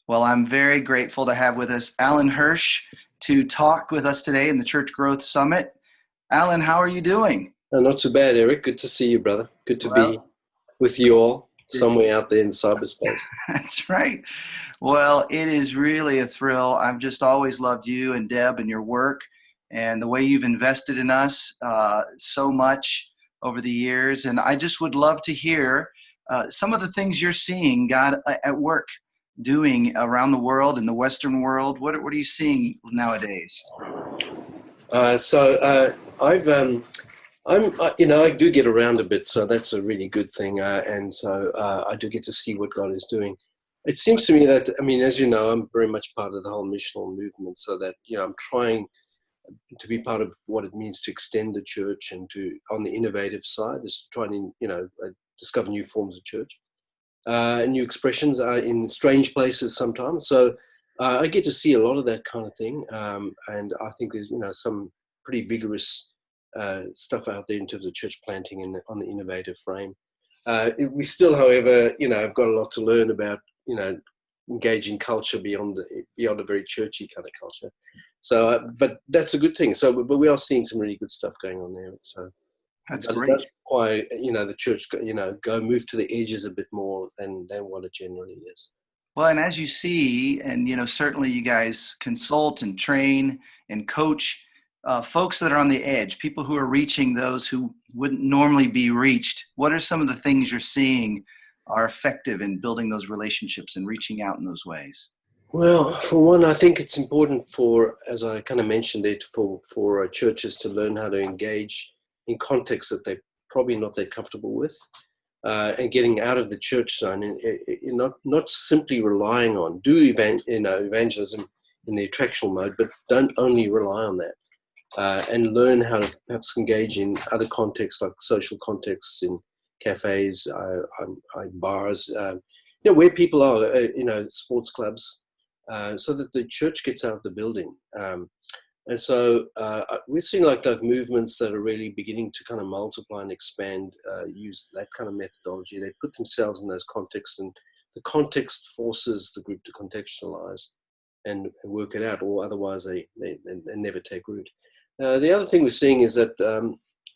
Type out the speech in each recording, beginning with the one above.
Well, I'm very grateful to have with us Alan Hirsch to talk with us today in the Church Growth Summit. Alan, how are you doing? Not too bad, Eric. Good to see you, brother. Good to Well, be with you all somewhere out there in cyberspace. that's right. Well, it is really a thrill. I've just always loved you and Deb and your work and the way you've invested in us so much over the years. And I just would love to hear some of the things you're seeing God at work doing around the world, in the Western world. What are you seeing nowadays? I do get around a bit, so that's a really good thing. And I do get to see what God is doing. It seems to me that, as you know, I'm very much part of the whole missional movement, so that, I'm trying to be part of what it means to extend the church and to, on the innovative side, is trying to, discover new forms of church. And new expressions are in strange places sometimes. So I get to see a lot of that kind of thing. And I think there's, some pretty vigorous stuff out there in terms of church planting and on the innovative frame. We still, however, have got a lot to learn about, engaging culture beyond a very churchy kind of culture. So, but that's a good thing. So, but we are seeing some really good stuff going on there. So. That's But great. that's why, the church, go move to the edges a bit more than what it generally is. Well, and as you see, and certainly you guys consult and train and coach folks that are on the edge, people who are reaching those who wouldn't normally be reached. What are some of the things you're seeing are effective in building those relationships and reaching out in those ways? Well, for one, I think it's important for, as I kind of mentioned it, for churches to learn how to engage in contexts that they're probably not that comfortable with, and getting out of the church zone, and not simply relying on evangelism in the attractional mode, but don't only rely on that, and learn how to perhaps engage in other contexts, like social contexts, in cafes, bars, where people are, sports clubs, so that the church gets out of the building. And so we're seeing like movements that are really beginning to kind of multiply and expand, use that kind of methodology. They put themselves in those contexts, and the context forces the group to contextualize and work it out, or otherwise they never take root. The other thing we're seeing is that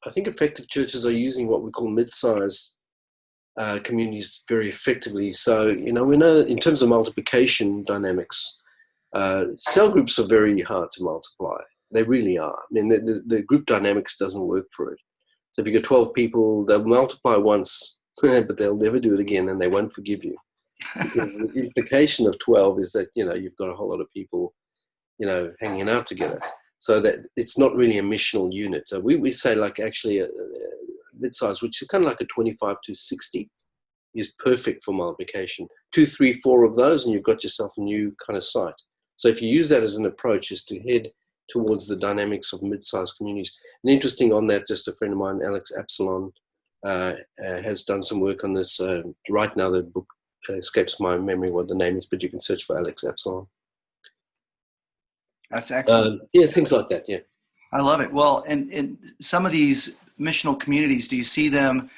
I think effective churches are using what we call mid-size communities very effectively. So, we know in terms of multiplication dynamics, cell groups are very hard to multiply. They really are. The group dynamics doesn't work for it. So if you get 12 people, they'll multiply once, but they'll never do it again, and they won't forgive you. Because the implication of 12 is that, you've got a whole lot of people, hanging out together. So that it's not really a missional unit. So we say like actually a mid-size, which is kind of like a 25 to 60, is perfect for multiplication. 2, 3, 4 of those, and you've got yourself a new kind of site. So if you use that as an approach, is to head towards the dynamics of mid-sized communities. And interesting on that, just a friend of mine, Alex Absalon, has done some work on this. Right now, the book escapes my memory what the name is, but you can search for Alex Absalon. That's excellent. Things like that, yeah. I love it. Well, and some of these missional communities, do you see them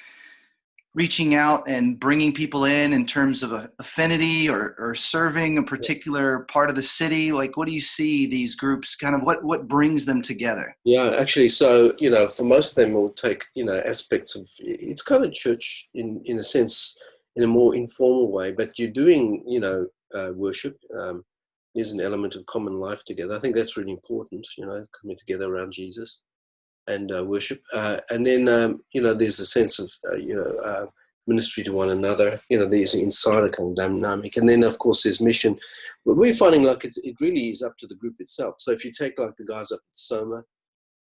reaching out and bringing people in terms of affinity or serving a particular part of the city? Like, what do you see these groups kind of, what brings them together? Yeah, actually, so, for most of them, we'll take, aspects of, it's kind of church in a sense, in a more informal way, but you're doing, worship. There's an element of common life together. I think that's really important, coming together around Jesus and worship. And then, there's a sense of, ministry to one another. There's an insider kind of dynamic. And then, of course, there's mission. But we're finding like it really is up to the group itself. So if you take like the guys up at Soma,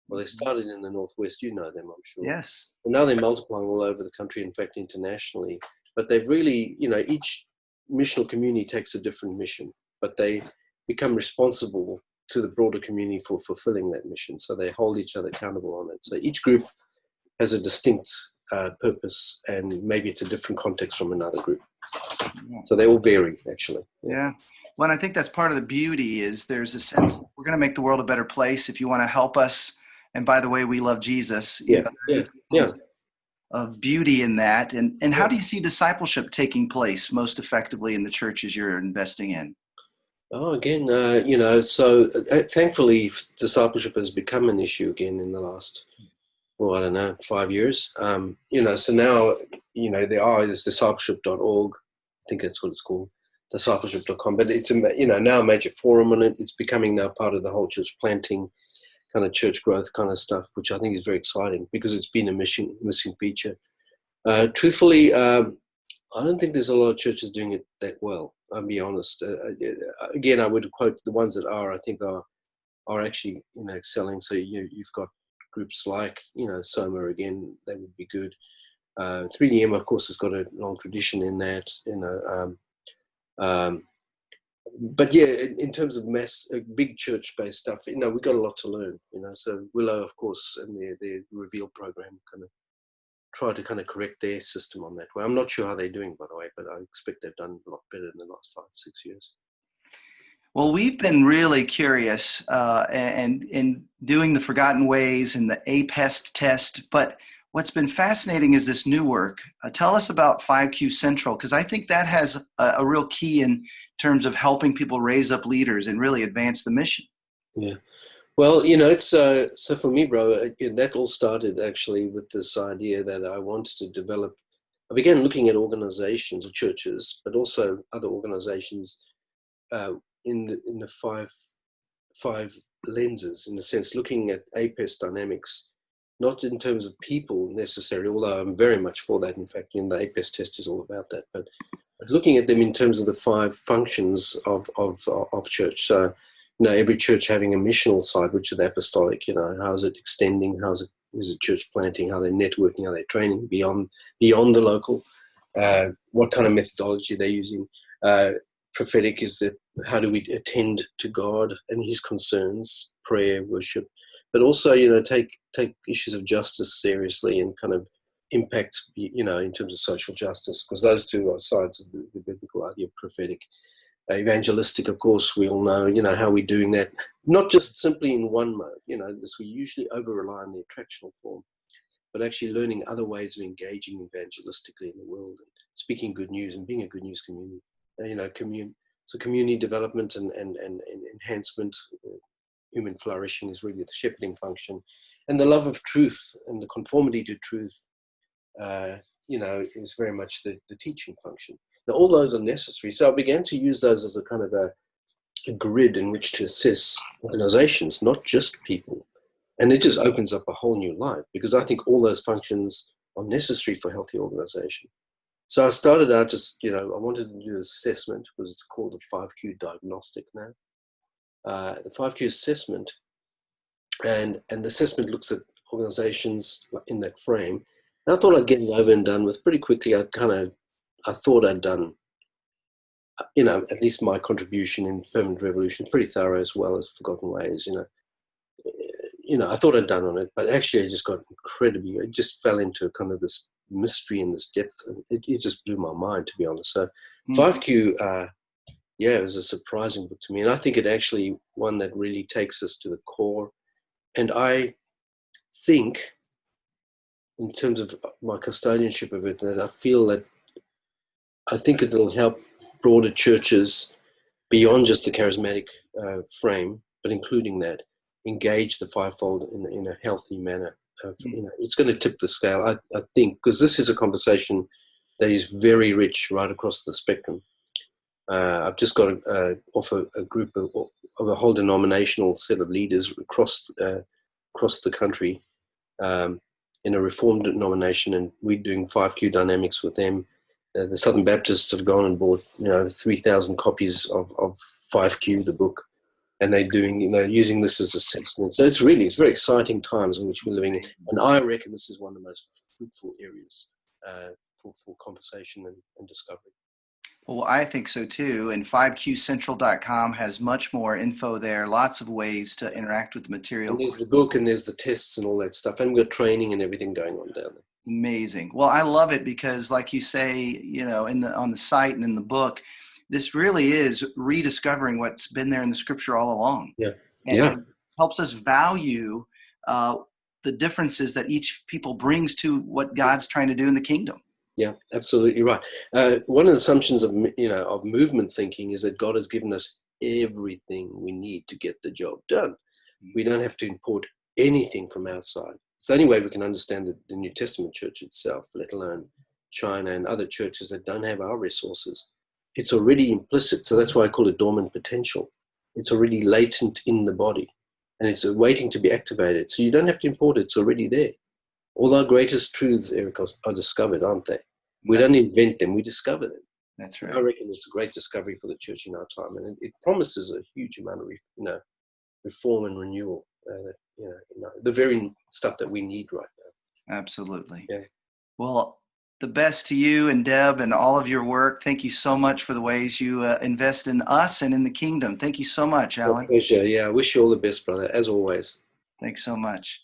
well, they started in the Northwest, them, I'm sure. Yes. And now they're multiplying all over the country, in fact, internationally. But they've really, each missional community takes a different mission, but they become responsible to the broader community for fulfilling that mission. So they hold each other accountable on it. So each group has a distinct purpose, and maybe it's a different context from another group. So they all vary, actually. Yeah. Well, and I think that's part of the beauty is there's a sense we're going to make the world a better place if you want to help us. And by the way, we love Jesus. Of beauty in that. And how do you see discipleship taking place most effectively in the churches you're investing in? Oh, again, so thankfully, discipleship has become an issue again in the last, well, I don't know, 5 years. So now, there's discipleship.org. I think that's what it's called, discipleship.com. But it's, now a major forum on it. It's becoming now part of the whole church planting kind of church growth kind of stuff, which I think is very exciting because it's been a missing feature. Truthfully, I don't think there's a lot of churches doing it that well. I'll be honest. Again, I would quote the ones that are, I think, are actually excelling. So you've got groups like Soma again. They would be good. 3DM, of course, has got a long tradition in that. But yeah, in terms of big church-based stuff, we've got a lot to learn. So Willow, of course, and their Reveal program kind of try to kind of correct their system on that way. I'm not sure how they're doing, by the way, but I expect they've done a lot better in the last 5-6 years. Well, we've been really curious and in doing the Forgotten Ways and the APEST test, but what's been fascinating is this new work. Tell us about 5Q Central, because I think that has a real key in terms of helping people raise up leaders and really advance the mission. Yeah. Well, it's so for me, bro, that all started actually with this idea that I wanted to develop. I began looking at organizations or churches, but also other organizations in the five lenses, in a sense, looking at APES dynamics, not in terms of people necessarily, although I'm very much for that. In fact, the APES test is all about that, but looking at them in terms of the 5 functions of church. So, every church having a missional side, which is the apostolic. How's it extending? Is it church planting? How they're networking? How they're training beyond the local? What kind of methodology they're using? Prophetic is that how do we attend to God and His concerns, prayer, worship, but also take issues of justice seriously and kind of impact in terms of social justice, because those two are sides of the biblical idea of prophetic. Evangelistic, of course, we all know how we're doing that, not just simply in one mode. This we usually over rely on the attractional form, but actually learning other ways of engaging evangelistically in the world and speaking good news and being a good news community. So community development and enhancement, human flourishing is really the shepherding function, and the love of truth and the conformity to truth, is very much the teaching function. Now, all those are necessary. So I began to use those as a kind of a grid in which to assess organizations, not just people. And it just opens up a whole new life, because I think all those functions are necessary for healthy organization. So I started out just, I wanted to do this assessment, because it's called the 5Q diagnostic now. The 5Q assessment, and the assessment looks at organizations in that frame. And I thought I'd get it over and done with pretty quickly. I thought I'd done, at least my contribution in Permanent Revolution, pretty thorough, as well as Forgotten Ways. I thought I'd done on it, but actually I just got incredibly, I just fell into kind of this mystery and this depth, and it just blew my mind, to be honest. So 5Q, it was a surprising book to me, and I think it actually one that really takes us to the core. And I think, in terms of my custodianship of it, that I think it'll help broader churches beyond just the charismatic frame, but including that, engage the fivefold in a healthy manner. It's going to tip the scale, I think, because this is a conversation that is very rich right across the spectrum. I've just got off a group of a whole denominational set of leaders across the country in a Reformed denomination, and we're doing 5Q dynamics with them. The Southern Baptists have gone and bought 3,000 copies of 5Q, the book, and they're doing using this as assessment. So it's very exciting times in which we're living in, and I reckon this is one of the most fruitful areas for conversation and discovery. Well, I think so too. And 5qcentral.com has much more info there, lots of ways to interact with the material. And there's the book, and there's the tests and all that stuff. And we've got training and everything going on down there. Amazing. Well, I love it because, like you say, on the site and in the book, this really is rediscovering what's been there in the scripture all along. Yeah. And helps us value the differences that each people brings to what God's trying to do in the kingdom. Yeah, absolutely right. One of the assumptions of movement thinking is that God has given us everything we need to get the job done. We don't have to import anything from outside. It's the only way we can understand the New Testament church itself, let alone China and other churches that don't have our resources. It's already implicit. So that's why I call it dormant potential. It's already latent in the body and it's waiting to be activated. So you don't have to import it. It's already there. All our greatest truths, Eric, are discovered, aren't they? We don't invent them. We discover them. That's right. I reckon it's a great discovery for the church in our time. And it promises a huge amount of, reform and renewal. The very stuff that we need right now. Absolutely. Yeah. Well, the best to you and Deb and all of your work. Thank you so much for the ways you invest in us and in the kingdom. Thank you so much, Alan. My pleasure. Yeah, I wish you all the best, brother, as always. Thanks so much.